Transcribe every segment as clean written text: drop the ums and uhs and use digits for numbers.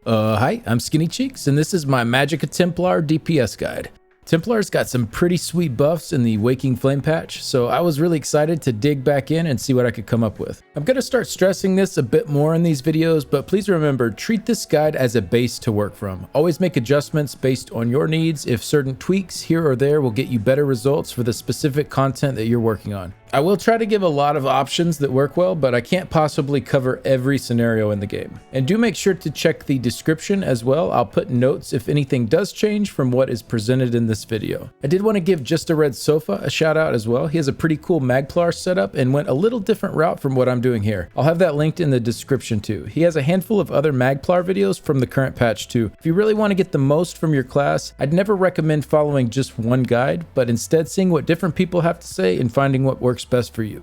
Hi, I'm Skinny Cheeks, and this is my Magicka Templar DPS guide. Templar's got some pretty sweet buffs in the Waking Flame patch, so I was really excited to dig back in and see what I could come up with. I'm going to start stressing this a bit more in these videos, but please remember, treat this guide as a base to work from. Always make adjustments based on your needs if certain tweaks here or there will get you better results for the specific content that you're working on. I will try to give a lot of options that work well, but I can't possibly cover every scenario in the game. And do make sure to check the description as well. I'll put notes if anything does change from what is presented in this video. I did want to give Just a Red Sofa a shout out as well. He has a pretty cool Magplar setup and went a little different route from what I'm doing here. I'll have that linked in the description too. He has a handful of other Magplar videos from the current patch too. If you really want to get the most from your class, I'd never recommend following just one guide, but instead seeing what different people have to say and finding what works best for you.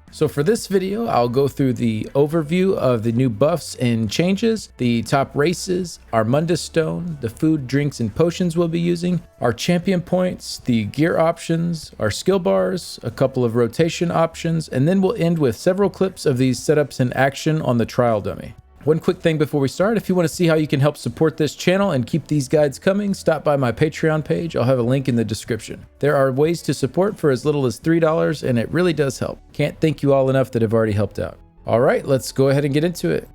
So for this video, I'll go through the overview of the new buffs and changes, the top races, our Mundus stone, the food, drinks, and potions we'll be using, our champion points, the gear options, our skill bars, a couple of rotation options, and then we'll end with several clips of these setups in action on the trial dummy. One quick thing before we start, if you want to see how you can help support this channel and keep these guides coming, stop by my Patreon page. I'll have a link in the description. There are ways to support for as little as $3, and it really does help. Can't thank you all enough that have already helped out. All right, let's go ahead and get into it.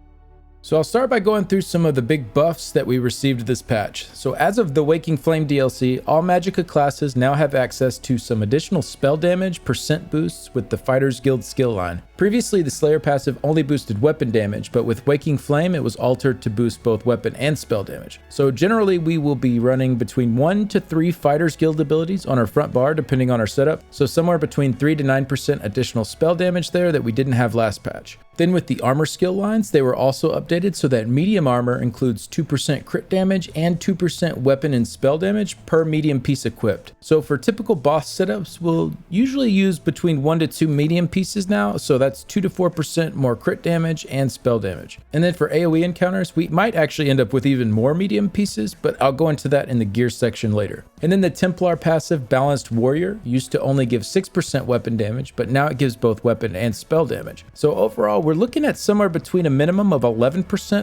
So I'll start by going through some of the big buffs that we received this patch. So as of the Waking Flame DLC, all Magicka classes now have access to some additional spell damage % boosts with the Fighters Guild skill line. Previously, the Slayer passive only boosted weapon damage, but with Waking Flame, it was altered to boost both weapon and spell damage. So generally, we will be running between 1 to 3 Fighters Guild abilities on our front bar, depending on our setup. So somewhere between 3 to 9% additional spell damage there that we didn't have last patch. Then with the armor skill lines, they were also updated so that medium armor includes 2% crit damage and 2% weapon and spell damage per medium piece equipped. So for typical boss setups, we'll usually use between 1 to 2 medium pieces now, so that's 2 to 4% more crit damage and spell damage. And then for AoE encounters, we might actually end up with even more medium pieces, but I'll go into that in the gear section later. And then the Templar passive Balanced Warrior used to only give 6% weapon damage, but now it gives both weapon and spell damage. So overall, we're looking at somewhere between a minimum of 11%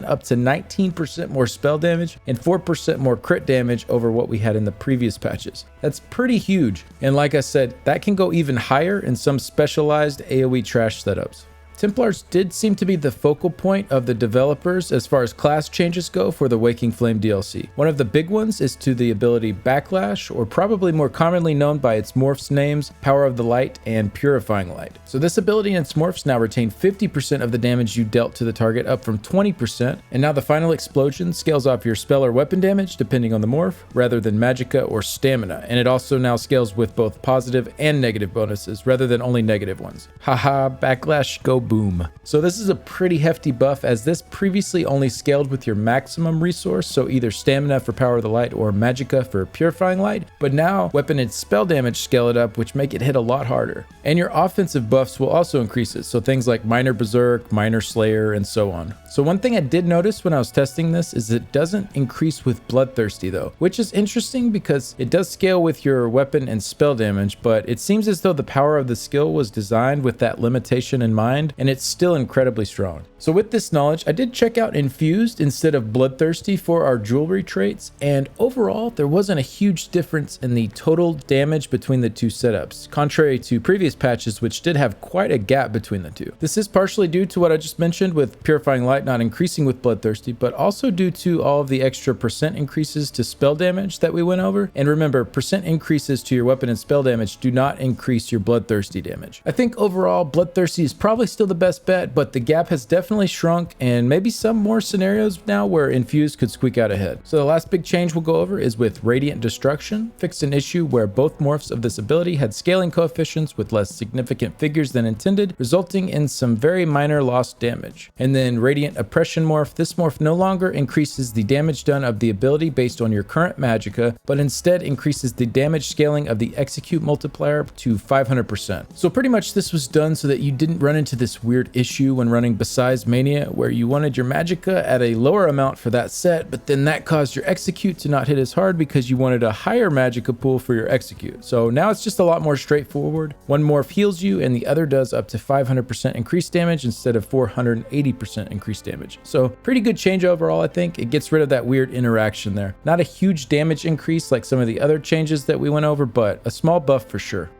up to 19% more spell damage and 4% more crit damage over what we had in the previous patches. That's pretty huge. And like I said, that can go even higher in some specialized AoE trash setups. Templars did seem to be the focal point of the developers as far as class changes go for the Waking Flame DLC. One of the big ones is to the ability Backlash, or probably more commonly known by its morphs names, Power of the Light and Purifying Light. So this ability and its morphs now retain 50% of the damage you dealt to the target, up from 20%, and now the final explosion scales off your spell or weapon damage depending on the morph, rather than magicka or stamina, and it also now scales with both positive and negative bonuses, rather than only negative ones. Haha, Backlash, go boom. So this is a pretty hefty buff, as this previously only scaled with your maximum resource, so either stamina for Power of the Light or magicka for Purifying Light, but now weapon and spell damage scale it up, which make it hit a lot harder. And your offensive buffs will also increase it, so things like Minor Berserk, Minor Slayer, and so on. So one thing I did notice when I was testing this is it doesn't increase with Bloodthirsty though, which is interesting because it does scale with your weapon and spell damage, but it seems as though the power of the skill was designed with that limitation in mind, and it's still incredibly strong. So with this knowledge, I did check out Infused instead of Bloodthirsty for our jewelry traits, and overall there wasn't a huge difference in the total damage between the two setups, contrary to previous patches which did have quite a gap between the two. This is partially due to what I just mentioned with Purifying Light not increasing with Bloodthirsty, but also due to all of the extra % increases to spell damage that we went over. And remember, % increases to your weapon and spell damage do not increase your Bloodthirsty damage. I think overall Bloodthirsty is probably still the best bet, but the gap has definitely shrunk, and maybe some more scenarios now where Infused could squeak out ahead. So the last big change we'll go over is with Radiant Destruction. Fixed an issue where both morphs of this ability had scaling coefficients with less significant figures than intended, resulting in some very minor lost damage. And then Radiant Oppression morph. This morph no longer increases the damage done of the ability based on your current magicka, but instead increases the damage scaling of the execute multiplier to 500%. So pretty much this was done so that you didn't run into this this weird issue when running Bahsei's Mania where you wanted your Magicka at a lower amount for that set, but then that caused your execute to not hit as hard because you wanted a higher Magicka pool for your execute. So now it's just a lot more straightforward. One morph heals you and the other does up to 500% increased damage instead of 480% increased damage. So pretty good change overall, I think. It gets rid of that weird interaction there. Not a huge damage increase like some of the other changes that we went over, but a small buff for sure.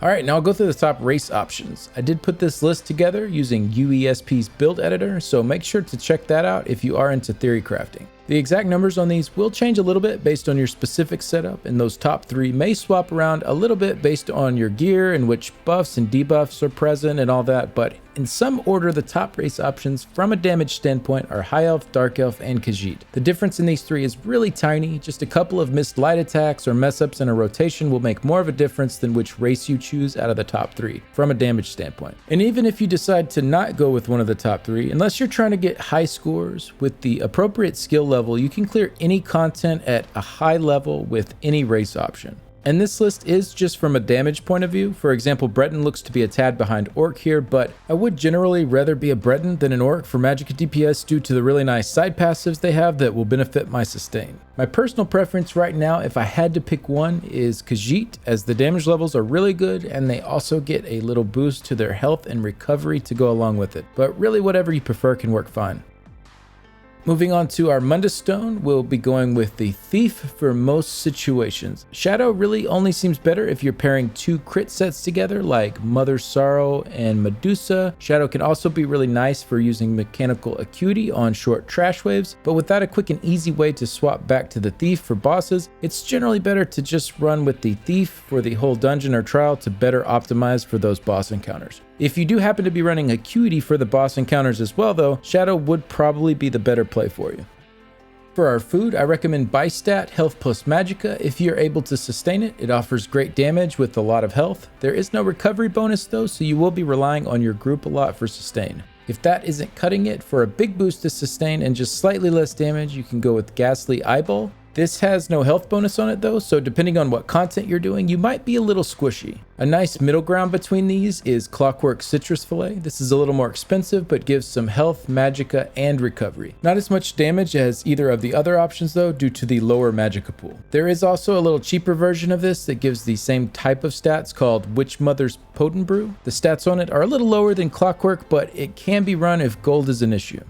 Alright, now I'll go through the top race options. I did put this list together using UESP's build editor, so make sure to check that out if you are into theory crafting. The exact numbers on these will change a little bit based on your specific setup, and those top 3 may swap around a little bit based on your gear and which buffs and debuffs are present and all that, but in some order the top race options from a damage standpoint are High Elf, Dark Elf, and Khajiit. The difference in these 3 is really tiny. Just a couple of missed light attacks or mess ups in a rotation will make more of a difference than which race you choose out of the top 3 from a damage standpoint. And even if you decide to not go with one of the top 3, unless you're trying to get high scores with the appropriate skill level, you can clear any content at a high level with any race option. And this list is just from a damage point of view. For example, Breton looks to be a tad behind Orc here, but I would generally rather be a Breton than an Orc for Magicka DPS due to the really nice side passives they have that will benefit my sustain. My personal preference right now, if I had to pick one, is Khajiit, as the damage levels are really good and they also get a little boost to their health and recovery to go along with it. But really whatever you prefer can work fine. Moving on to our Mundus stone, we'll be going with the Thief for most situations. Shadow really only seems better if you're pairing 2 crit sets together like Mother's Sorrow and Medusa. Shadow can also be really nice for using mechanical Acuity on short trash waves, but without a quick and easy way to swap back to the Thief for bosses, it's generally better to just run with the Thief for the whole dungeon or trial to better optimize for those boss encounters. If you do happen to be running Acuity for the boss encounters as well though, Shadow would probably be the better play for you. For our food, I recommend Bistat Health Plus Magicka. If you're able to sustain it, it offers great damage with a lot of health. There is no recovery bonus though, so you will be relying on your group a lot for sustain. If that isn't cutting it, for a big boost to sustain and just slightly less damage, you can go with Ghastly Eyeball. This has no health bonus on it though, so depending on what content you're doing, you might be a little squishy. A nice middle ground between these is Clockwork Citrus Fillet. This is a little more expensive, but gives some health, Magicka, and recovery. Not as much damage as either of the other options though, due to the lower Magicka pool. There is also a little cheaper version of this that gives the same type of stats called Witch Mother's Potent Brew. The stats on it are a little lower than Clockwork, but it can be run if gold is an issue.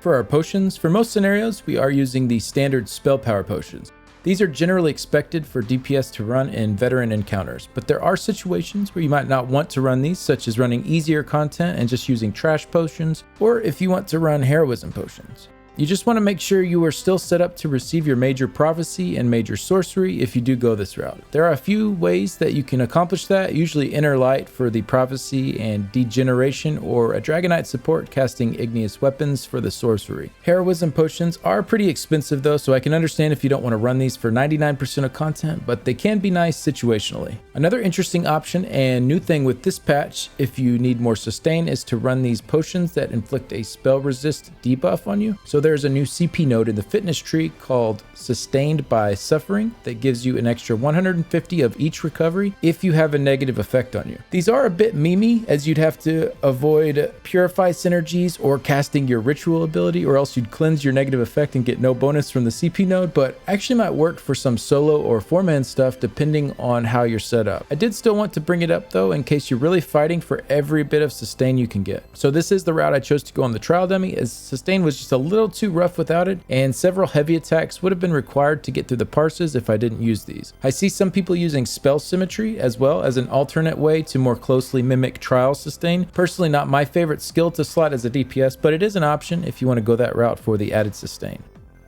For our potions, for most scenarios, we are using the standard spell power potions. These are generally expected for DPS to run in veteran encounters, but there are situations where you might not want to run these, such as running easier content and just using trash potions, or if you want to run heroism potions. You just want to make sure you are still set up to receive your major prophecy and major sorcery if you do go this route. There are a few ways that you can accomplish that, usually Inner Light for the prophecy and degeneration, or a Dragonite support casting igneous weapons for the sorcery. Heroism potions are pretty expensive though, so I can understand if you don't want to run these for 99% of content, but they can be nice situationally. Another interesting option and new thing with this patch, if you need more sustain, is to run these potions that inflict a spell resist debuff on you. So there's a new CP node in the fitness tree called Sustained by Suffering that gives you an extra 150 of each recovery if you have a negative effect on you. These are a bit memey, as you'd have to avoid Purify synergies or casting your ritual ability, or else you'd cleanse your negative effect and get no bonus from the CP node, but actually might work for some solo or 4-man stuff depending on how you're set up. I did still want to bring it up though in case you're really fighting for every bit of sustain you can get. So this is the route I chose to go on the trial dummy, as sustain was just a little too rough without it, and several heavy attacks would have been required to get through the parses if I didn't use these. I see some people using spell symmetry as well as an alternate way to more closely mimic trial sustain. Personally, not my favorite skill to slot as a DPS, but it is an option if you want to go that route for the added sustain.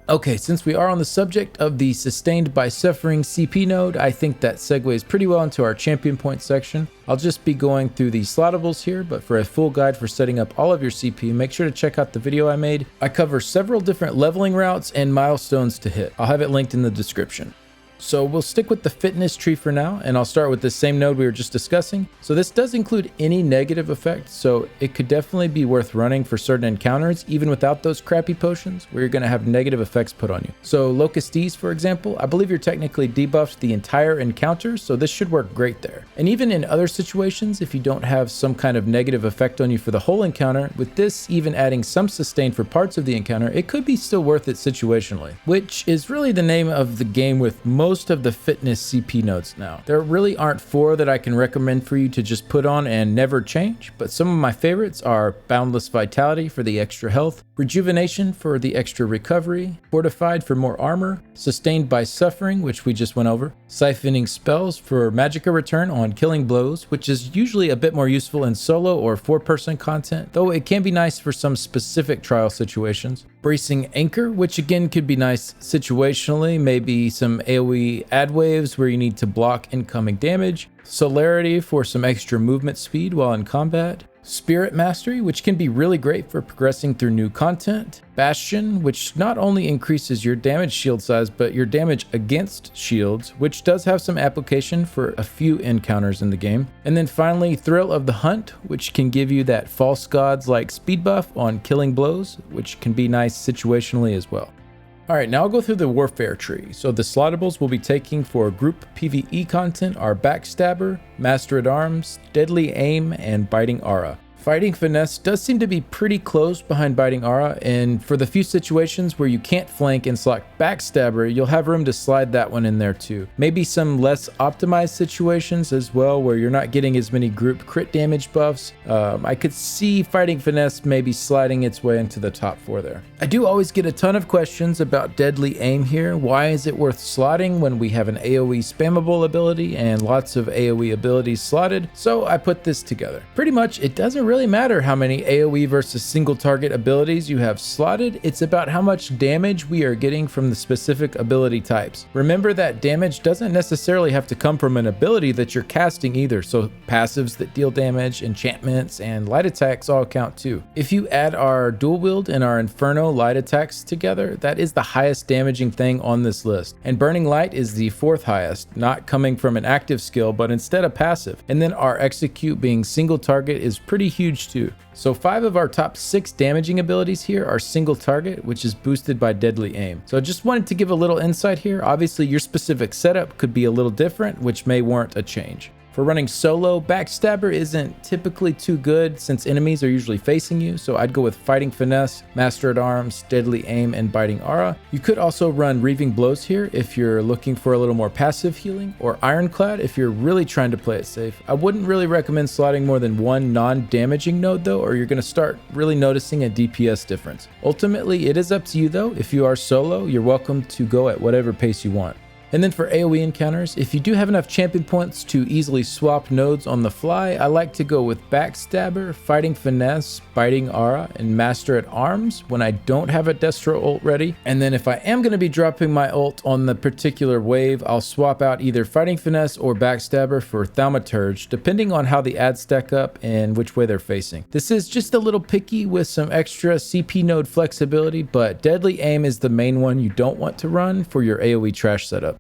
Okay, since we are on the subject of the Sustained by Suffering CP node, I think that segues pretty well into our champion point section. I'll just be going through the slottables here, but for a full guide for setting up all of your CP, make sure to check out the video I made. I cover several different leveling routes and milestones to hit. I'll have it linked in the description. So we'll stick with the fitness tree for now, and I'll start with the same node we were just discussing. So this does include any negative effects, so it could definitely be worth running for certain encounters, even without those crappy potions, where you're going to have negative effects put on you. So Locustes, for example, I believe you're technically debuffed the entire encounter, so this should work great there. And even in other situations, if you don't have some kind of negative effect on you for the whole encounter, with this even adding some sustain for parts of the encounter, it could be still worth it situationally, which is really the name of the game with most of the fitness CP nodes now. There really aren't 4 that I can recommend for you to just put on and never change, but some of my favorites are Boundless Vitality for the extra health, Rejuvenation for the extra recovery, Fortified for more armor, Sustained by Suffering, which we just went over, Siphoning Spells for Magicka return on killing blows, which is usually a bit more useful in solo or 4-person content, though it can be nice for some specific trial situations, Bracing Anchor, which again could be nice situationally, maybe some AoE ad waves where you need to block incoming damage, Celerity for some extra movement speed while in combat, Spirit Mastery, which can be really great for progressing through new content, Bastion, which not only increases your damage shield size, but your damage against shields, which does have some application for a few encounters in the game, and then finally Thrill of the Hunt, which can give you that False Gods like speed buff on killing blows, which can be nice situationally as well. Alright, now I'll go through the warfare tree. So the slottables we'll be taking for group PvE content are Backstabber, Master at Arms, Deadly Aim, and Biting Aura. Fighting Finesse does seem to be pretty close behind Biting Aura, and for the few situations where you can't flank and select Backstabber, you'll have room to slide that one in there too. Maybe some less optimized situations as well, where you're not getting as many group crit damage buffs. I could see Fighting Finesse maybe sliding its way into the top 4 there. I do always get a ton of questions about Deadly Aim here. Why is it worth slotting when we have an AoE spammable ability and lots of AoE abilities slotted? So I put this together. Pretty much, it doesn't really matter how many AoE versus single target abilities you have slotted, it's about how much damage we are getting from the specific ability types. Remember that damage doesn't necessarily have to come from an ability that you're casting either, so passives that deal damage, enchantments, and light attacks all count too. If you add our dual wield and our Inferno light attacks together, that is the highest damaging thing on this list, and Burning Light is the 4th highest, not coming from an active skill but instead a passive, and then our Execute being single target is pretty huge too. So 5 of our top 6 damaging abilities here are single target, which is boosted by Deadly Aim. So I just wanted to give a little insight here. Obviously your specific setup could be a little different, which may warrant a change. For running solo, Backstabber isn't typically too good since enemies are usually facing you, so I'd go with Fighting Finesse, Master at Arms, Deadly Aim, and Biting Aura. You could also run Reaving Blows here if you're looking for a little more passive healing, or Ironclad if you're really trying to play it safe. I wouldn't really recommend slotting more than 1 non-damaging node though, or you're going to start really noticing a DPS difference. Ultimately, it is up to you though. If you are solo, you're welcome to go at whatever pace you want. And then for AoE encounters, if you do have enough champion points to easily swap nodes on the fly, I like to go with Backstabber, Fighting Finesse, Biting Aura, and Master at Arms when I don't have a Destro ult ready. And then if I am going to be dropping my ult on the particular wave, I'll swap out either Fighting Finesse or Backstabber for Thaumaturge, depending on how the ads stack up and which way they're facing. This is just a little picky with some extra CP node flexibility, but Deadly Aim is the main one you don't want to run for your AoE trash setup.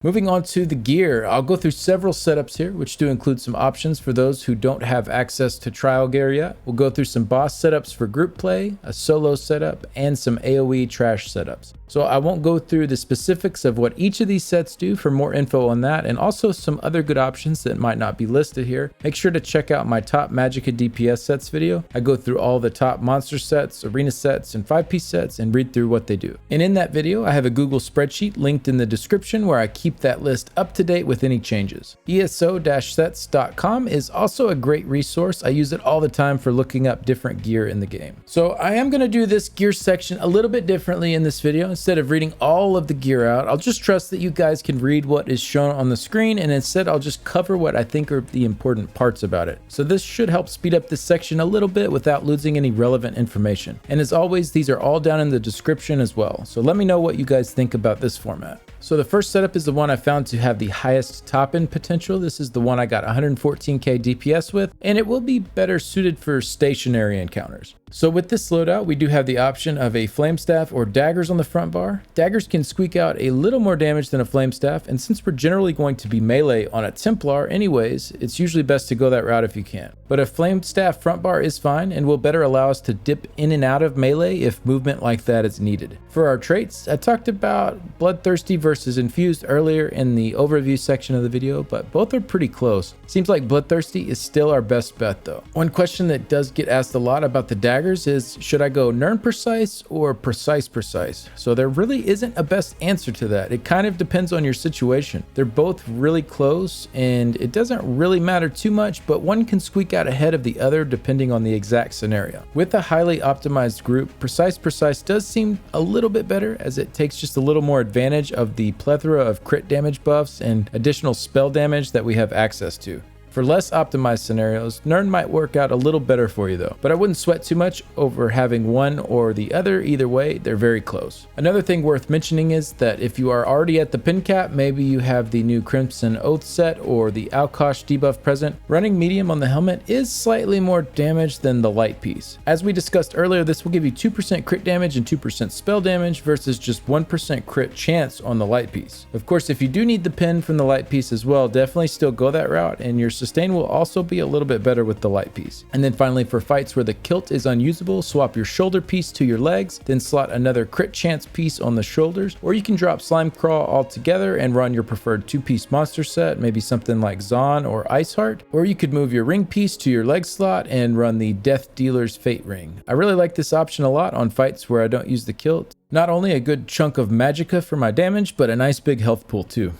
Moving on to the gear, I'll go through several setups here, which do include some options for those who don't have access to trial gear yet. We'll go through some boss setups for group play, a solo setup, and some AoE trash setups. So I won't go through the specifics of what each of these sets do. For more info on that, and also some other good options that might not be listed here, make sure to check out my top Magicka DPS sets video. I go through all the top monster sets, arena sets, and 5-piece sets and read through what they do. And in that video, I have a Google spreadsheet linked in the description where I keep that list up to date with any changes. ESO-sets.com is also a great resource. I use it all the time for looking up different gear in the game. So I am going to do this gear section a little bit differently in this video. Instead of reading all of the gear out, I'll just trust that you guys can read what is shown on the screen, and instead I'll just cover what I think are the important parts about it. So this should help speed up this section a little bit without losing any relevant information. And as always, these are all down in the description as well. So let me know what you guys think about this format. So the first setup is the one I found to have the highest top-end potential. This is the one I got 114k DPS with, and it will be better suited for stationary encounters. So with this loadout, we do have the option of a flame staff or daggers on the front bar. Daggers can squeak out a little more damage than a flame staff, and since we're generally going to be melee on a Templar anyways, it's usually best to go that route if you can. But a flame staff front bar is fine and will better allow us to dip in and out of melee if movement like that is needed. For our traits, I talked about Bloodthirsty versus Infused earlier in the overview section of the video, but both are pretty close. Seems like Bloodthirsty is still our best bet though. One question that does get asked a lot about the daggers is, should I go Nern Precise or Precise Precise? So there really isn't a best answer to that. It kind of depends on your situation. They're both really close and it doesn't really matter too much, but one can squeak out ahead of the other depending on the exact scenario. With a highly optimized group, Precise Precise does seem a little bit better as it takes just a little more advantage of the plethora of crit damage buffs and additional spell damage that we have access to. For less optimized scenarios, Nern might work out a little better for you though, but I wouldn't sweat too much over having one or the other. Either way, they're very close. Another thing worth mentioning is that if you are already at the pin cap, maybe you have the new Crimson Oath set or the Alkosh debuff present, running medium on the helmet is slightly more damage than the light piece. As we discussed earlier, this will give you 2% crit damage and 2% spell damage versus just 1% crit chance on the light piece. Of course, if you do need the pin from the light piece as well, definitely still go that route, and your sustain will also be a little bit better with the light piece. And then finally, for fights where the kilt is unusable, swap your shoulder piece to your legs, then slot another crit chance piece on the shoulders, or you can drop Slime Crawl altogether and run your preferred 2-piece monster set, maybe something like Zon or Iceheart, or you could move your ring piece to your leg slot and run the Death Dealer's Fate Ring. I really like this option a lot on fights where I don't use the kilt. Not only a good chunk of Magicka for my damage, but a nice big health pool too.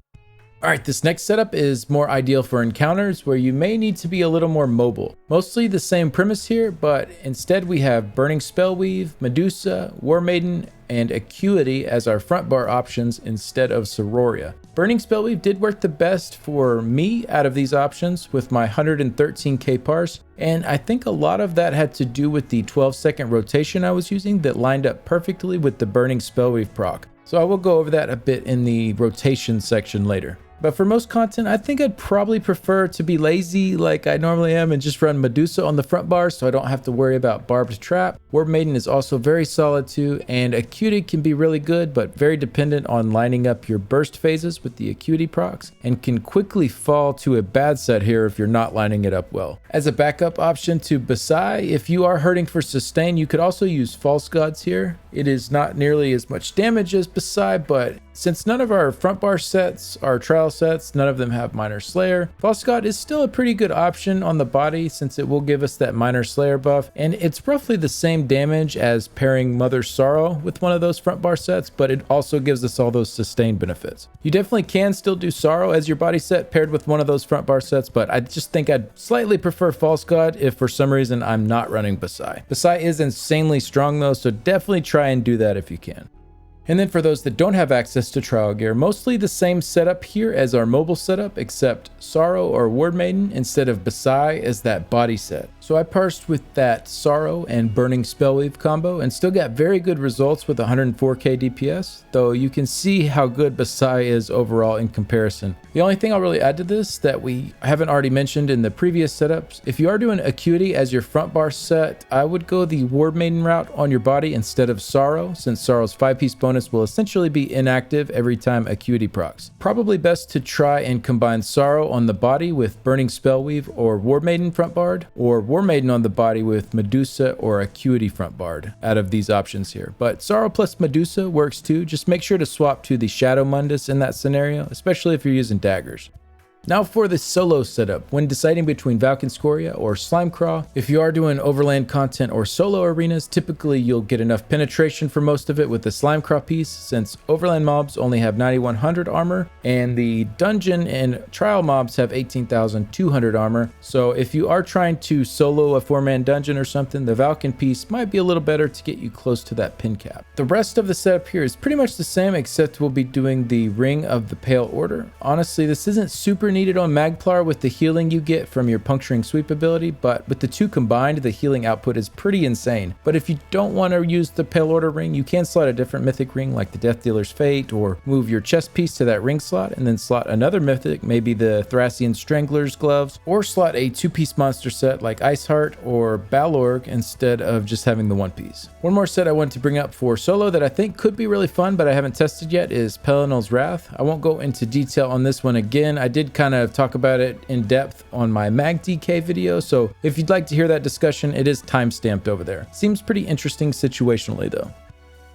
Alright, this next setup is more ideal for encounters where you may need to be a little more mobile. Mostly the same premise here, but instead we have Burning Spellweave, Medusa, WarMaiden, and Acuity as our front bar options instead of Siroria. Burning Spellweave did work the best for me out of these options with my 113k parse, and I think a lot of that had to do with the 12-second rotation I was using that lined up perfectly with the Burning Spellweave proc. So I will go over that a bit in the rotation section later. But for most content, I think I'd probably prefer to be lazy like I normally am and just run Medusa on the front bar so I don't have to worry about Barbed Trap. WarMaiden is also very solid too, and Acuity can be really good but very dependent on lining up your burst phases with the Acuity procs, and can quickly fall to a bad set here if you're not lining it up well. As a backup option to Bahsei, if you are hurting for sustain, you could also use False Gods here. It is not nearly as much damage as Bahsei, but since none of our front bar sets are trial sets, none of them have Minor Slayer, False God is still a pretty good option on the body since it will give us that Minor Slayer buff, and it's roughly the same damage as pairing Mother's Sorrow with one of those front bar sets, but it also gives us all those sustain benefits. You definitely can still do Sorrow as your body set paired with one of those front bar sets, but I just think I'd slightly prefer False God if for some reason I'm not running Bahsei. Bahsei is insanely strong though, so definitely try and do that if you can. And then for those that don't have access to trial gear, mostly the same setup here as our mobile setup, except Sorrow or WarMaiden instead of Bahsei as that body set. So I parsed with that Sorrow and Burning Spellweave combo and still got very good results with 104k DPS, though you can see how good Bahsei is overall in comparison. The only thing I'll really add to this that we haven't already mentioned in the previous setups, if you are doing Acuity as your front bar set, I would go the WarMaiden route on your body instead of Sorrow, since Sorrow's 5-piece bonus will essentially be inactive every time Acuity procs. Probably best to try and combine Sorrow on the body with Burning Spellweave or WarMaiden front barred, or WarMaiden on the body with Medusa or Acuity front barred out of these options here. But Sorrow plus Medusa works too, just make sure to swap to the Shadow Mundus in that scenario, especially if you're using daggers. Now for the solo setup, when deciding between Valkynscoria or Slimecraw, if you are doing overland content or solo arenas, typically you'll get enough penetration for most of it with the Slimecraw piece, since overland mobs only have 9100 armor and the dungeon and trial mobs have 18,200 armor. So if you are trying to solo a 4-man dungeon or something, the Valkyn piece might be a little better to get you close to that pin cap. The rest of the setup here is pretty much the same, except we'll be doing the Ring of the Pale Order. Honestly, this isn't super needed on Magplar with the healing you get from your puncturing sweep ability, but with the two combined, the healing output is pretty insane. But if you don't want to use the Pale Order ring, you can slot a different mythic ring like the Death Dealer's Fate, or move your chest piece to that ring slot and then slot another mythic, maybe the Thracian Strangler's gloves, or slot a two-piece monster set like Iceheart or Balorg instead of just having the one piece. One more set I want to bring up for solo that I think could be really fun but I haven't tested yet is Pelinal's Wrath. I won't go into detail on this one again. I did kind of talk about it in depth on my MagDK video, so if you'd like to hear that discussion, it is time-stamped over there. Seems pretty interesting situationally though.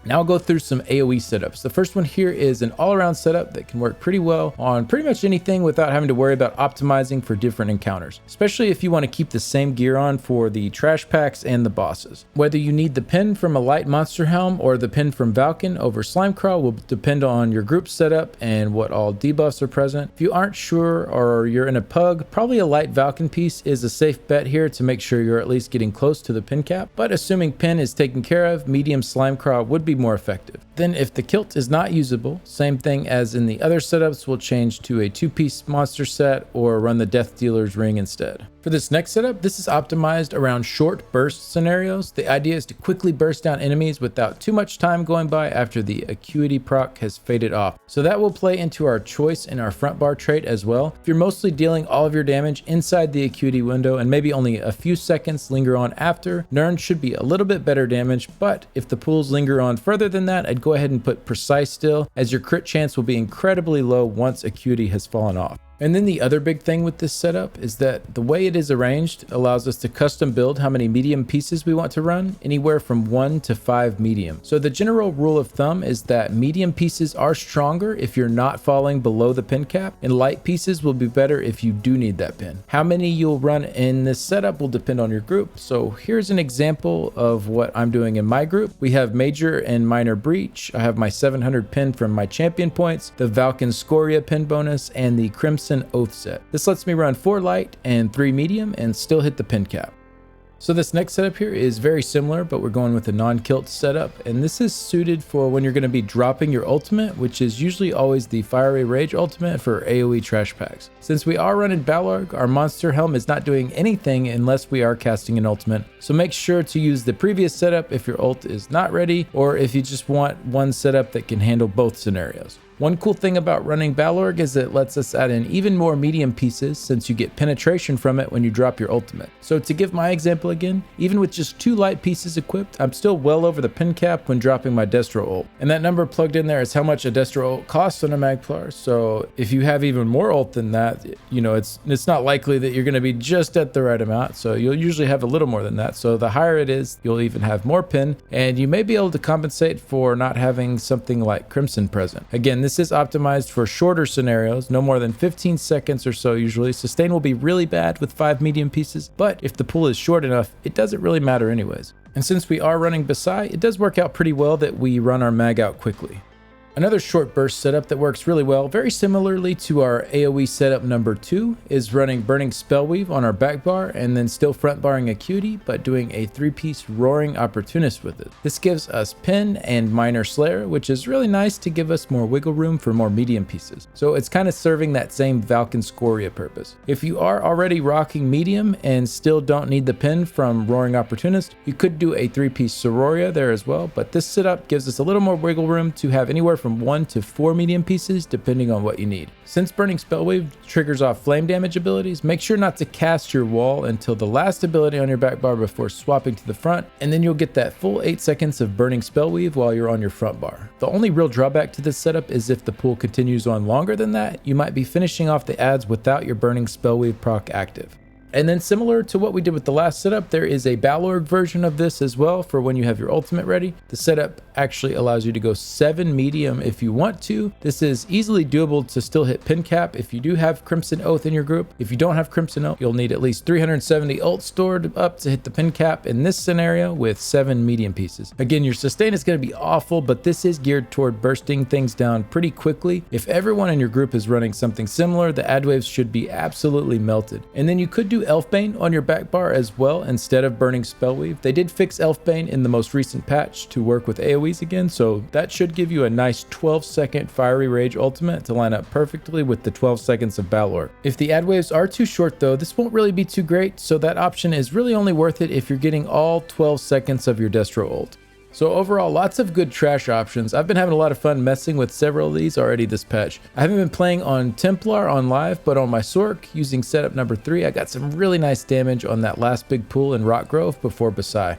Now I'll go through some AoE setups. The first one here is an all-around setup that can work pretty well on pretty much anything without having to worry about optimizing for different encounters, especially if you want to keep the same gear on for the trash packs and the bosses. Whether you need the pin from a light monster helm or the pin from Valken over Slimecrawl will depend on your group setup and what all debuffs are present. If you aren't sure or you're in a pug, probably a light Valken piece is a safe bet here to make sure you're at least getting close to the pin cap, but assuming pin is taken care of, medium Slimecrawl would be more effective. Then if the kilt is not usable, same thing as in the other setups, we'll change to a two-piece monster set or run the Death Dealer's ring instead. For this next setup, this is optimized around short burst scenarios. The idea is to quickly burst down enemies without too much time going by after the Acuity proc has faded off. So that will play into our choice in our front bar trait as well. If you're mostly dealing all of your damage inside the Acuity window and maybe only a few seconds linger on after, Nirn should be a little bit better damage, but if the pools linger on further than that, I'd go ahead and put Precise still, as your crit chance will be incredibly low once Acuity has fallen off. And then the other big thing with this setup is that the way it is arranged allows us to custom build how many medium pieces we want to run, anywhere from 1 to 5 medium. So the general rule of thumb is that medium pieces are stronger if you're not falling below the pin cap, and light pieces will be better if you do need that pin. How many you'll run in this setup will depend on your group. So here's an example of what I'm doing in my group. We have Major and Minor Breach. I have my 700 pin from my champion points, the Valken Scoria pin bonus, and the Crimson Oath set. This lets me run 4 light and 3 medium and still hit the pin cap. So this next setup here is very similar, but we're going with a non-kilt setup, and this is suited for when you're going to be dropping your ultimate, which is usually always the Fiery Rage ultimate for AoE trash packs. Since we are running Balorg, our monster helm is not doing anything unless we are casting an ultimate, so make sure to use the previous setup if your ult is not ready, or if you just want one setup that can handle both scenarios. One cool thing about running Balorg is it lets us add in even more medium pieces since you get penetration from it when you drop your ultimate. So to give my example again, even with just 2 light pieces equipped, I'm still well over the pin cap when dropping my Destro ult. And that number plugged in there is how much a Destro ult costs on a Magplar. So if you have even more ult than that, you know, it's not likely that you're going to be just at the right amount. So you'll usually have a little more than that. So the higher it is, you'll even have more pin, and you may be able to compensate for not having something like Crimson present. Again, this is optimized for shorter scenarios, no more than 15 seconds or so usually. Sustain will be really bad with 5 medium pieces, but if the pool is short enough, it doesn't really matter anyways. And since we are running Bahsei, it does work out pretty well that we run our mag out quickly. Another short burst setup that works really well, very similarly to our AoE setup number 2, is running Burning Spellweave on our back bar and then still front barring Acuity, but doing a 3-piece Roaring Opportunist with it. This gives us Pin and Minor Slayer, which is really nice to give us more wiggle room for more medium pieces. So it's kind of serving that same Valken Scoria purpose. If you are already rocking medium and still don't need the pin from Roaring Opportunist, you could do a 3-piece Siroria there as well, but this setup gives us a little more wiggle room to have anywhere from 1 to 4 medium pieces depending on what you need. Since Burning Spellweave triggers off flame damage abilities, make sure not to cast your wall until the last ability on your back bar before swapping to the front, and then you'll get that full 8 seconds of Burning Spellweave while you're on your front bar. The only real drawback to this setup is if the pool continues on longer than that, you might be finishing off the adds without your Burning Spellweave proc active. And then similar to what we did with the last setup, there is a Balorg version of this as well for when you have your ultimate ready. The setup actually allows you to go 7 medium if you want to. This is easily doable to still hit pin cap if you do have Crimson Oath in your group. If you don't have Crimson Oath, you'll need at least 370 ult stored up to hit the pin cap in this scenario with 7 medium pieces. Again, your sustain is going to be awful, but this is geared toward bursting things down pretty quickly. If everyone in your group is running something similar, the ad waves should be absolutely melted. And then you could do do Elfbane on your back bar as well instead of burning Spellweave. They did fix Elfbane in the most recent patch to work with AoEs again, so that should give you a nice 12-second Fiery Rage ultimate to line up perfectly with the 12 seconds of Balor. If the ad waves are too short though, this won't really be too great, so that option is really only worth it if you're getting all 12 seconds of your Destro ult. So overall, lots of good trash options. I've been having a lot of fun messing with several of these already this patch. I haven't been playing on Templar on live, but on my Sork, using setup number 3, I got some really nice damage on that last big pool in Rock Grove before Bahsei.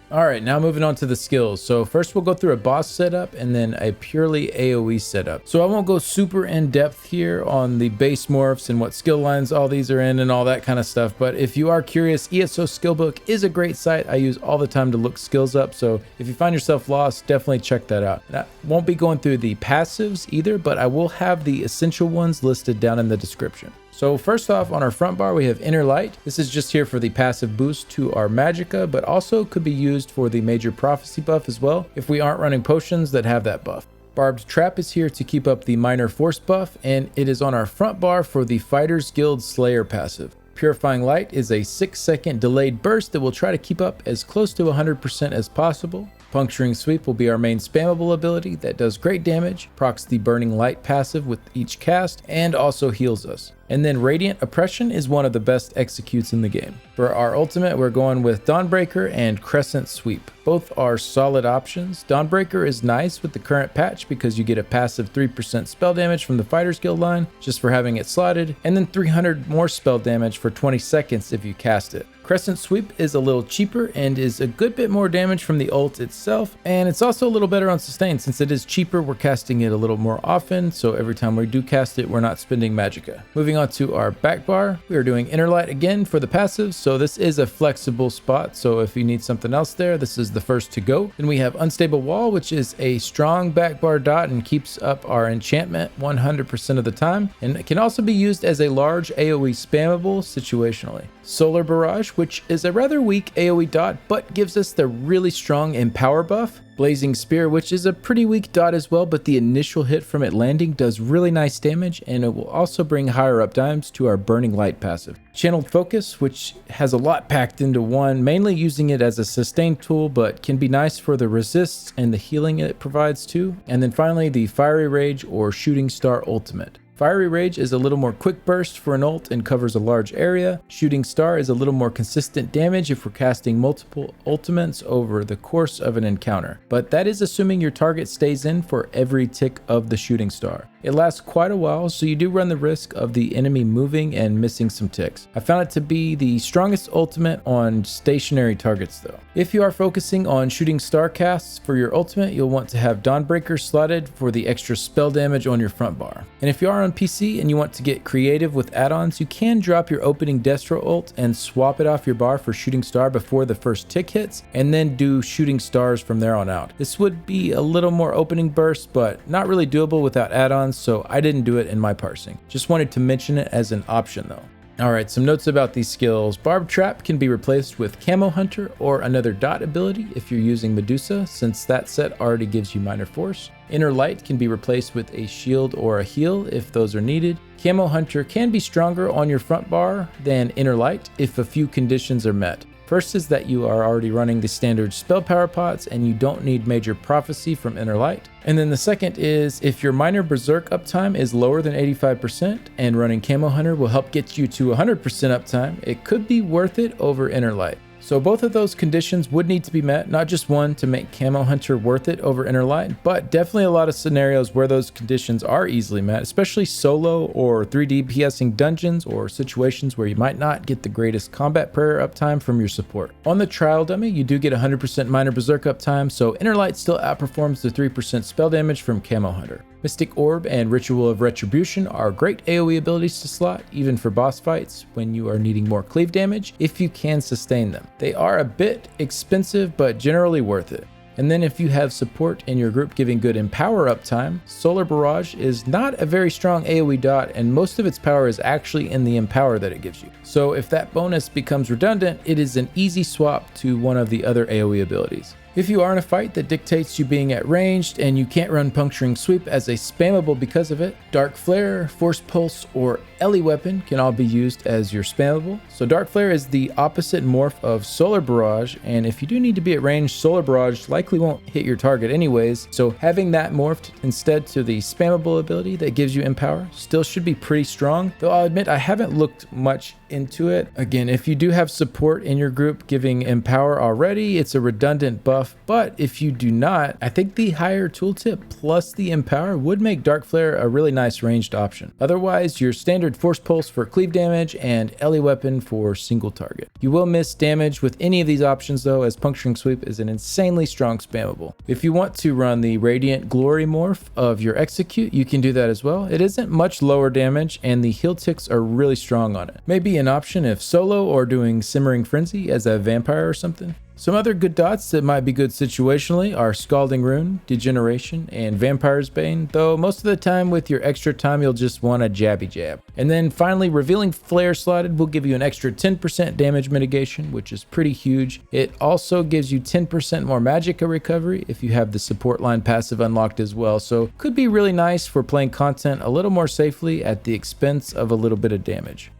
Alright, now moving on to the skills. So first we'll go through a boss setup and then a purely AoE setup. So I won't go super in depth here on the base morphs and what skill lines all these are in and all that kind of stuff, but if you are curious, ESO Skillbook is a great site I use all the time to look skills up, so if you find yourself lost, definitely check that out. And I won't be going through the passives either, but I will have the essential ones listed down in the description. So first off, on our front bar, we have Inner Light. This is just here for the passive boost to our Magicka, but also could be used for the Major Prophecy buff as well, if we aren't running potions that have that buff. Barbed Trap is here to keep up the Minor Force buff, and it is on our front bar for the Fighters Guild Slayer passive. Purifying Light is a 6-second delayed burst that will try to keep up as close to 100% as possible. Puncturing Sweep will be our main spammable ability that does great damage, procs the Burning Light passive with each cast, and also heals us. And then Radiant Oppression is one of the best executes in the game. For our ultimate, we're going with Dawnbreaker and Crescent Sweep. Both are solid options. Dawnbreaker is nice with the current patch because you get a passive 3% spell damage from the Fighters Guild line just for having it slotted, and then 300 more spell damage for 20 seconds if you cast it. Crescent Sweep is a little cheaper and is a good bit more damage from the ult itself, and it's also a little better on sustain. Since it is cheaper, we're casting it a little more often, so every time we do cast it, we're not spending Magicka. Moving on to our back bar, we are doing Inner Light again for the passives, so this is a flexible spot, so if you need something else there, this is the first to go. Then we have Unstable Wall, which is a strong back bar dot and keeps up our enchantment 100% of the time, and it can also be used as a large AoE spammable situationally. Solar Barrage, which is a rather weak AoE dot, but gives us the really strong Empower buff. Blazing Spear, which is a pretty weak dot as well, but the initial hit from it landing does really nice damage, and it will also bring higher up dimes to our Burning Light passive. Channeled Focus, which has a lot packed into one, mainly using it as a sustain tool, but can be nice for the resists and the healing it provides too. And then finally, the Fiery Rage or Shooting Star Ultimate. Fiery Rage is a little more quick burst for an ult and covers a large area. Shooting Star is a little more consistent damage if we're casting multiple ultimates over the course of an encounter, but that is assuming your target stays in for every tick of the Shooting Star. It lasts quite a while, so you do run the risk of the enemy moving and missing some ticks. I found it to be the strongest ultimate on stationary targets though. If you are focusing on Shooting Star casts for your ultimate, you'll want to have Dawnbreaker slotted for the extra spell damage on your front bar. And if you are on PC and you want to get creative with add-ons, you can drop your opening Destro ult and swap it off your bar for Shooting Star before the first tick hits, and then do Shooting Stars from there on out. This would be a little more opening burst, but not really doable without add-ons, so I didn't do it in my parsing. Just wanted to mention it as an option though. Alright, some notes about these skills. Barbed Trap can be replaced with Camo Hunter or another dot ability if you're using Medusa, since that set already gives you Minor Force. Inner Light can be replaced with a shield or a heal if those are needed. Camo Hunter can be stronger on your front bar than Inner Light if a few conditions are met. First is that you are already running the standard spell power pots and you don't need Major Prophecy from Inner Light. And then the second is if your Minor Berserk uptime is lower than 85% and running Camo Hunter will help get you to 100% uptime, it could be worth it over Inner Light. So both of those conditions would need to be met, not just one to make Camo Hunter worth it over Inner Light, but definitely a lot of scenarios where those conditions are easily met, especially solo or 3D PSing dungeons or situations where you might not get the greatest combat prayer uptime from your support. On the trial dummy, you do get 100% Minor Berserk uptime, so Inner Light still outperforms the 3% spell damage from Camo Hunter. Mystic Orb and Ritual of Retribution are great AoE abilities to slot, even for boss fights when you are needing more cleave damage, if you can sustain them. They are a bit expensive, but generally worth it. And then if you have support in your group giving good Empower uptime, Solar Barrage is not a very strong AoE dot, and most of its power is actually in the Empower that it gives you. So if that bonus becomes redundant, it is an easy swap to one of the other AoE abilities. If you are in a fight that dictates you being at ranged and you can't run Puncturing Sweep as a spammable because of it, Dark Flare, Force Pulse, or Ellie Weapon can all be used as your spammable. So Dark Flare is the opposite morph of Solar Barrage, and if you do need to be at range, Solar Barrage likely won't hit your target anyways, so having that morphed instead to the spammable ability that gives you Empower still should be pretty strong, though I'll admit I haven't looked much into it. Again, if you do have support in your group giving Empower already, it's a redundant buff, but if you do not, I think the higher tooltip plus the Empower would make Dark Flare a really nice ranged option. Otherwise, your standard Force Pulse for cleave damage and Ellie Weapon for single target. You will miss damage with any of these options though, as Puncturing Sweep is an insanely strong spammable. If you want to run the Radiant Glory morph of your Execute, you can do that as well. It isn't much lower damage and the heal ticks are really strong on it. Maybe an option if solo or doing Simmering Frenzy as a vampire or something. Some other good dots that might be good situationally are Scalding Rune, Degeneration, and Vampire's Bane, though most of the time with your extra time you'll just want a jabby jab. And then finally, Revealing Flare slotted will give you an extra 10% damage mitigation, which is pretty huge. It also gives you 10% more Magicka recovery if you have the support line passive unlocked as well, so could be really nice for playing content a little more safely at the expense of a little bit of damage.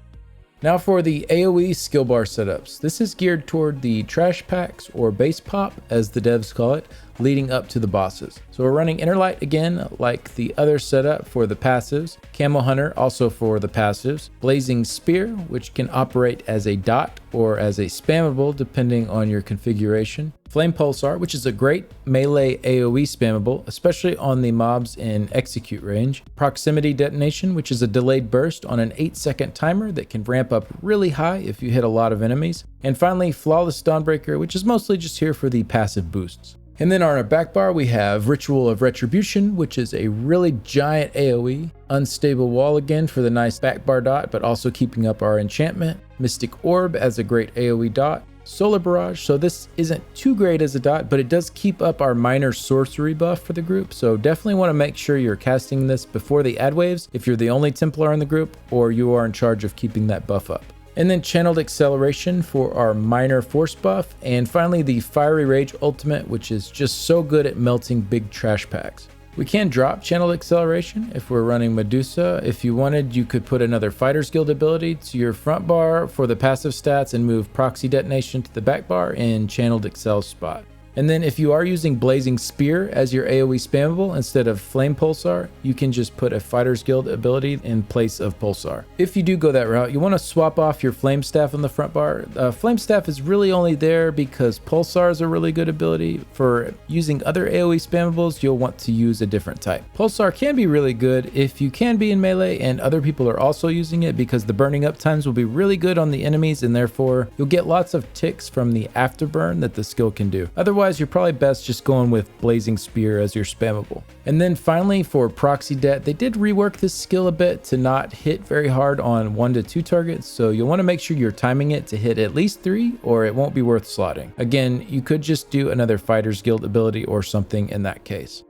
Now for the AoE skill bar setups. This is geared toward the trash packs, or base pop as the devs call it, leading up to the bosses. So we're running Inner Light again, like the other setup for the passives, Camo Hunter also for the passives, Blazing Spear, which can operate as a dot or as a spammable depending on your configuration, Flame Pulsar, which is a great melee AoE spammable, especially on the mobs in execute range, Proximity Detonation, which is a delayed burst on an 8-second timer that can ramp up really high if you hit a lot of enemies, and finally Flawless Dawnbreaker, which is mostly just here for the passive boosts. And then on our back bar, we have Ritual of Retribution, which is a really giant AoE. Unstable Wall again for the nice back bar dot, but also keeping up our enchantment. Mystic Orb as a great AoE dot. Solar Barrage, so this isn't too great as a dot, but it does keep up our minor sorcery buff for the group, so definitely want to make sure you're casting this before the ad waves if you're the only Templar in the group, or you are in charge of keeping that buff up. And then Channeled Acceleration for our minor force buff, and finally the Fiery Rage ultimate, which is just so good at melting big trash packs. We can drop Channeled Acceleration if we're running Medusa. If you wanted, you could put another Fighter's Guild ability to your front bar for the passive stats and move Proxy Detonation to the back bar in Channeled Accel spot. And then if you are using Blazing Spear as your AoE spammable instead of Flame Pulsar, you can just put a Fighter's Guild ability in place of Pulsar. If you do go that route, you want to swap off your Flame Staff on the front bar. Flame Staff is really only there because Pulsar is a really good ability. For using other AoE spammables, you'll want to use a different type. Pulsar can be really good if you can be in melee and other people are also using it, because the burning up times will be really good on the enemies and therefore you'll get lots of ticks from the afterburn that the skill can do. Otherwise, you're probably best just going with Blazing Spear as your spammable. And then finally for Proxy Det, they did rework this skill a bit to not hit very hard on 1 to 2 targets, so you'll want to make sure you're timing it to hit at least 3 or it won't be worth slotting. Again, you could just do another Fighter's Guild ability or something in that case.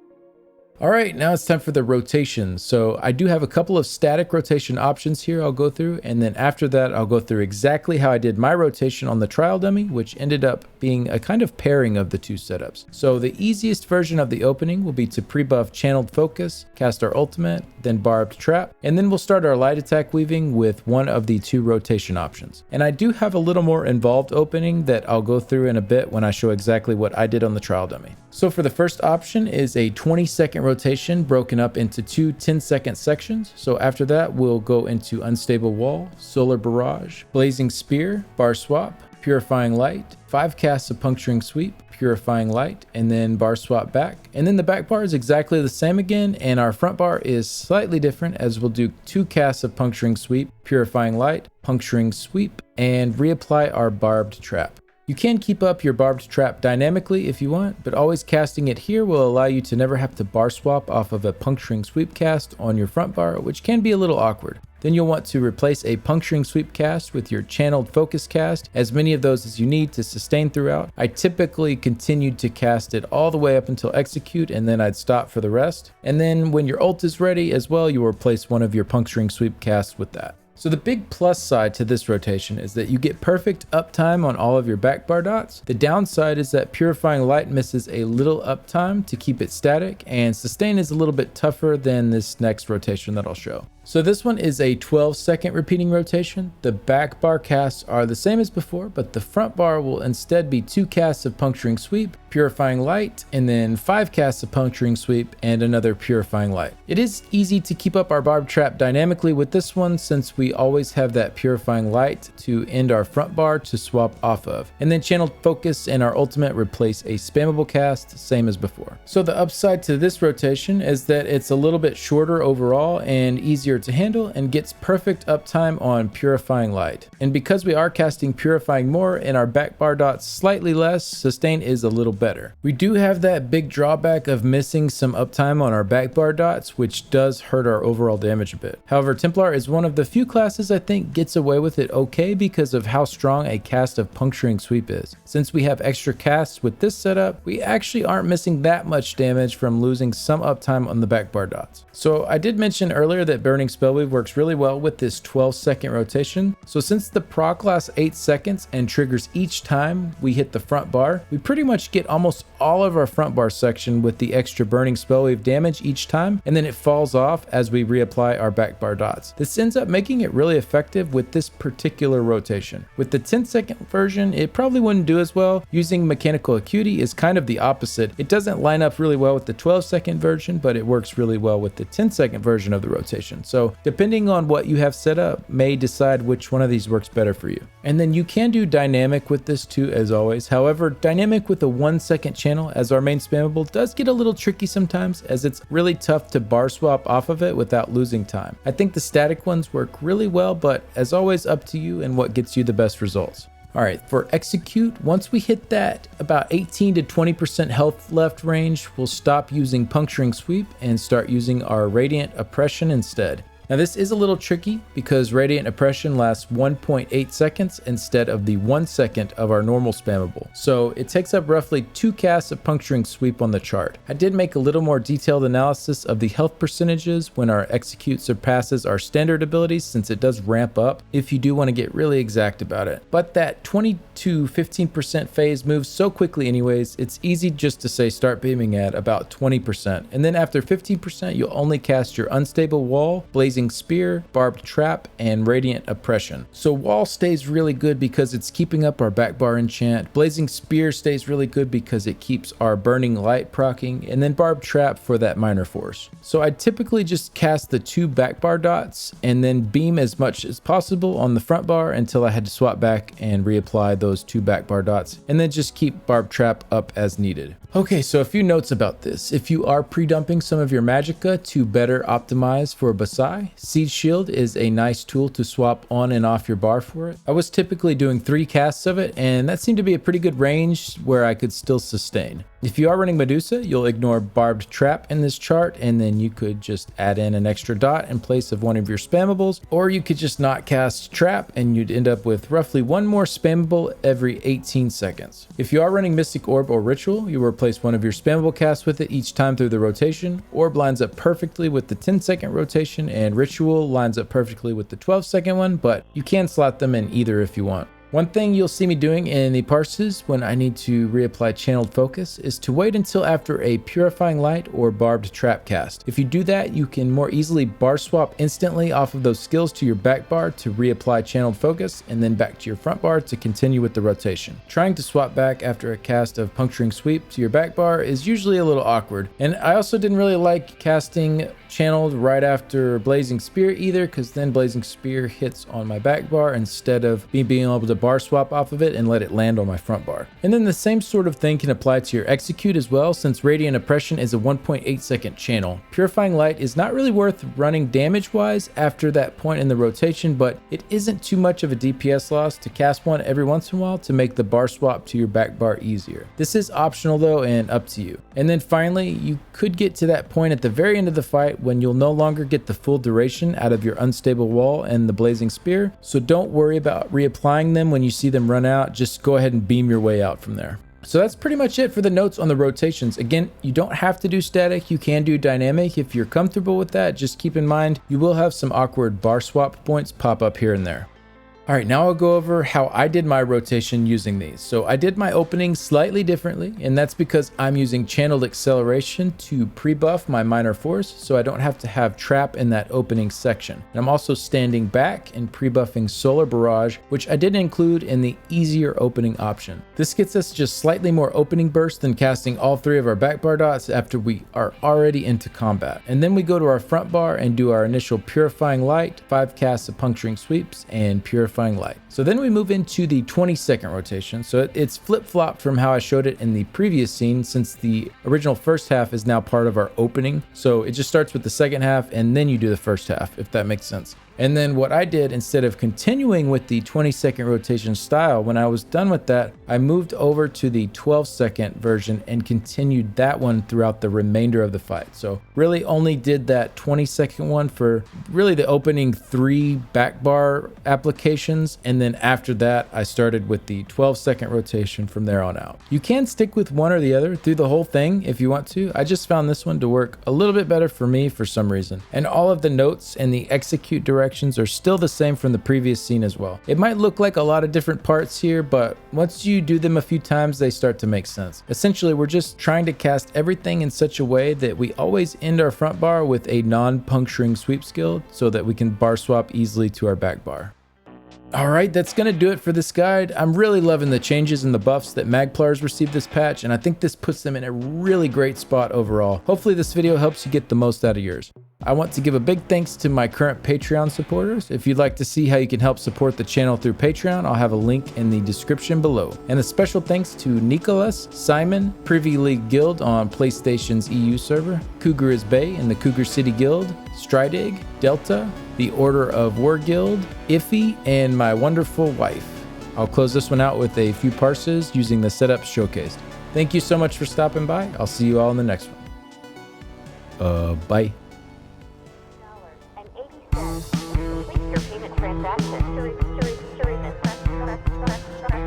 All right, now it's time for the rotation. So I do have a couple of static rotation options here I'll go through, and then after that I'll go through exactly how I did my rotation on the trial dummy, which ended up being a kind of pairing of the two setups. So the easiest version of the opening will be to pre-buff Channeled Focus, cast our ultimate, then Barbed Trap, and then we'll start our light attack weaving with one of the two rotation options. And I do have a little more involved opening that I'll go through in a bit when I show exactly what I did on the trial dummy. So for the first option is a 20-second rotation broken up into two 10-second sections. So after that, we'll go into Unstable Wall, Solar Barrage, Blazing Spear, Bar Swap, Purifying Light, 5 casts of Puncturing Sweep, Purifying Light, and then bar swap back. And then the back bar is exactly the same again, and our front bar is slightly different, as we'll do 2 casts of Puncturing Sweep, Purifying Light, Puncturing Sweep, and reapply our Barbed Trap. You can keep up your Barbed Trap dynamically if you want, but always casting it here will allow you to never have to bar swap off of a Puncturing Sweep cast on your front bar, which can be a little awkward. Then you'll want to replace a Puncturing Sweep cast with your Channeled Focus cast, as many of those as you need to sustain throughout. I typically continued to cast it all the way up until Execute, and then I'd stop for the rest. And then when your ult is ready as well, you'll replace one of your Puncturing Sweep casts with that. So the big plus side to this rotation is that you get perfect uptime on all of your backbar dots. The downside is that Purifying Light misses a little uptime to keep it static, and Sustain is a little bit tougher than this next rotation that I'll show. So this one is a 12-second repeating rotation. The back bar casts are the same as before, but the front bar will instead be 2 casts of Puncturing Sweep, Purifying Light, and then 5 casts of Puncturing Sweep and another Purifying Light. It is easy to keep up our Barb Trap dynamically with this one since we always have that Purifying Light to end our front bar to swap off of. And then Channeled Focus and our ultimate replace a spammable cast, same as before. So the upside to this rotation is that it's a little bit shorter overall and easier to handle and gets perfect uptime on Purifying Light. And because we are casting Purifying more and our back bar dots slightly less, Sustain is a little better. We do have that big drawback of missing some uptime on our back bar dots, which does hurt our overall damage a bit. However, Templar is one of the few classes I think gets away with it okay because of how strong a cast of Puncturing Sweep is. Since we have extra casts with this setup, we actually aren't missing that much damage from losing some uptime on the back bar dots. So I did mention earlier that Burning Spellweave works really well with this 12-second rotation. So since the proc lasts 8 seconds and triggers each time we hit the front bar, we pretty much get almost all of our front bar section with the extra Burning Spellweave damage each time, and then it falls off as we reapply our back bar dots. This ends up making it really effective with this particular rotation. With the 10-second version, it probably wouldn't do as well. Using Mechanical Acuity is kind of the opposite. It doesn't line up really well with the 12-second version, but it works really well with the 10-second version of the rotation. So depending on what you have set up may decide which one of these works better for you. And then you can do dynamic with this too, as always. However, dynamic with a 1-second channel as our main spammable does get a little tricky sometimes, as it's really tough to bar swap off of it without losing time. I think the static ones work really well, but as always, up to you and what gets you the best results. Alright, for execute, once we hit that about 18 to 20% health left range, we'll stop using Puncturing Sweep and start using our Radiant Oppression instead. Now this is a little tricky because Radiant Oppression lasts 1.8 seconds instead of the 1 second of our normal spammable. So it takes up roughly 2 casts of Puncturing Sweep on the chart. I did make a little more detailed analysis of the health percentages when our execute surpasses our standard abilities, since it does ramp up if you do want to get really exact about it. But that 20 to 15% phase moves so quickly anyways, it's easy just to say start beaming at about 20%. And then after 15%, you'll only cast your Unstable Wall, Blazing Spear, Barbed Trap, and Radiant Oppression. So Wall stays really good because it's keeping up our back bar enchant. Blazing Spear stays really good because it keeps our Burning Light proccing, and then Barbed Trap for that minor force. So I typically just cast the 2 back bar dots and then beam as much as possible on the front bar until I had to swap back and reapply those 2 back bar dots, and then just keep Barbed Trap up as needed. Okay, so a few notes about this. If you are pre-dumping some of your Magicka to better optimize for Bahsei, Siege Shield is a nice tool to swap on and off your bar for it. I was typically doing 3 casts of it, and that seemed to be a pretty good range where I could still sustain. If you are running Medusa, you'll ignore Barbed Trap in this chart, and then you could just add in an extra dot in place of one of your spammables, or you could just not cast Trap and you'd end up with roughly 1 more spammable every 18 seconds. If you are running Mystic Orb or Ritual, you replace one of your spammable casts with it each time through the rotation. Orb lines up perfectly with the 10-second rotation, and Ritual lines up perfectly with the 12-second one, but you can slot them in either if you want. One thing you'll see me doing in the parses when I need to reapply Channeled Focus is to wait until after a Purifying Light or Barbed Trap cast. If you do that, you can more easily bar swap instantly off of those skills to your back bar to reapply Channeled Focus, and then back to your front bar to continue with the rotation. Trying to swap back after a cast of Puncturing Sweep to your back bar is usually a little awkward. And I also didn't really like casting Channeled right after Blazing Spear either, because then Blazing Spear hits on my back bar instead of me being able to bar swap off of it and let it land on my front bar. And then the same sort of thing can apply to your execute as well, since Radiant Oppression is a 1.8 second channel. Purifying Light is not really worth running damage wise after that point in the rotation, but it isn't too much of a DPS loss to cast one every once in a while to make the bar swap to your back bar easier. This is optional though, and up to you. And then finally, you could get to that point at the very end of the fight when you'll no longer get the full duration out of your Unstable Wall and the Blazing Spear, so don't worry about reapplying them when you see them run out. Just go ahead and beam your way out from there. So that's pretty much it for the notes on the rotations. Again, you don't have to do static, you can do dynamic. If you're comfortable with that, just keep in mind you will have some awkward bar swap points pop up here and there. All right, now I'll go over how I did my rotation using these. So I did my opening slightly differently, and that's because I'm using channeled acceleration to pre-buff my minor force, so I don't have to have trap in that opening section. And I'm also standing back and pre-buffing solar barrage, which I didn't include in the easier opening option. This gets us just slightly more opening burst than casting all 3 of our back bar dots after we are already into combat. And then we go to our front bar and do our initial purifying light, 5 casts of puncturing sweeps, and purifying light. So then we move into the 20-second rotation. So it's flip-flopped from how I showed it in the previous scene, since the original first half is now part of our opening. So it just starts with the second half and then you do the first half, if that makes sense. And then what I did, instead of continuing with the 20-second rotation style, when I was done with that, I moved over to the 12-second version and continued that one throughout the remainder of the fight. So really only did that 20-second one for really the opening 3 back bar applications. And then after that, I started with the 12-second rotation from there on out. You can stick with one or the other through the whole thing if you want to. I just found this one to work a little bit better for me for some reason. And all of the notes and the execute directions are still the same from the previous scene as well. It might look like a lot of different parts here, but once you do them a few times, they start to make sense. Essentially, we're just trying to cast everything in such a way that we always end our front bar with a non-puncturing sweep skill so that we can bar swap easily to our back bar. All right, that's going to do it for this guide. I'm really loving the changes and the buffs that Magplars received this patch, and I think this puts them in a really great spot overall. Hopefully this video helps you get the most out of yours. I want to give a big thanks to my current Patreon supporters. If you'd like to see how you can help support the channel through Patreon, I'll have a link in the description below. And a special thanks to Nicholas, Simon, Privy League Guild on PlayStation's EU server, Cougar is Bay in the Cougar City Guild, Stridig, Delta, the Order of War Guild, Iffy, and my wonderful wife. I'll close this one out with a few parses using the setups showcased. Thank you so much for stopping by. I'll see you all in the next one. Bye. Your payment transaction. To repeat this information, payment transaction.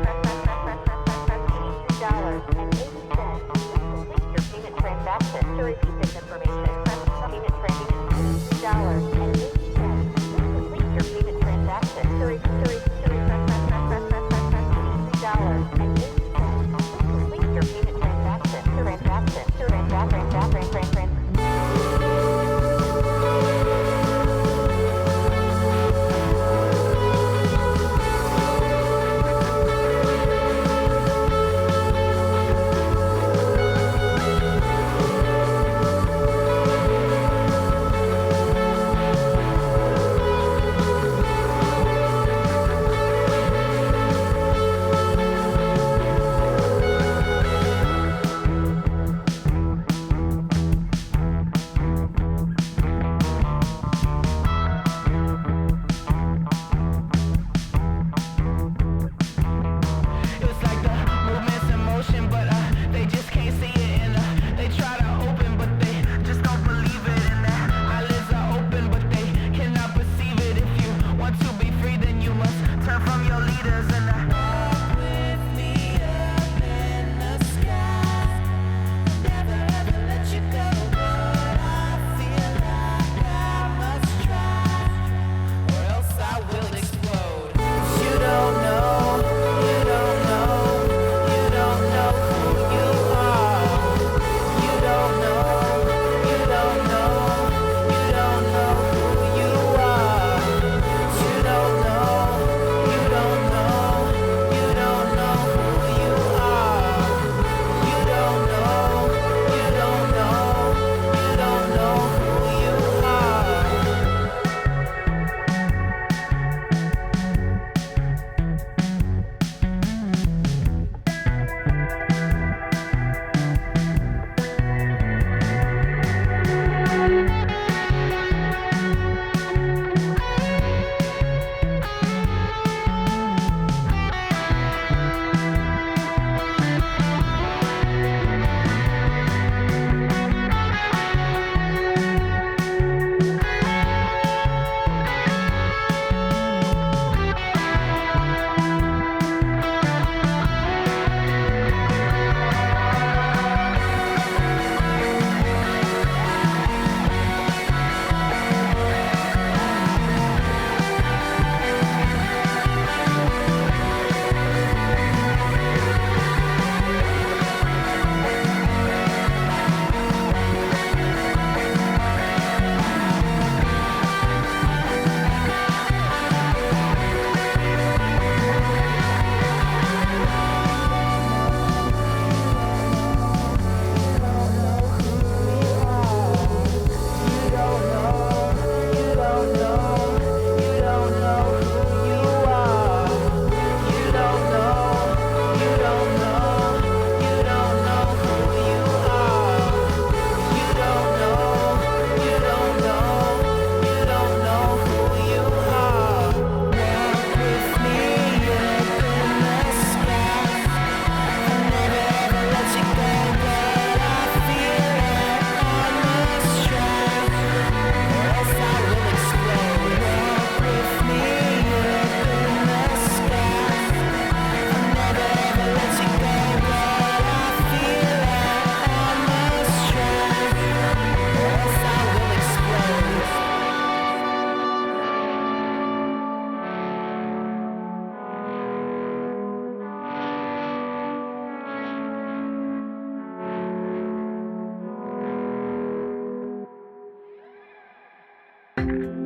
Thank you.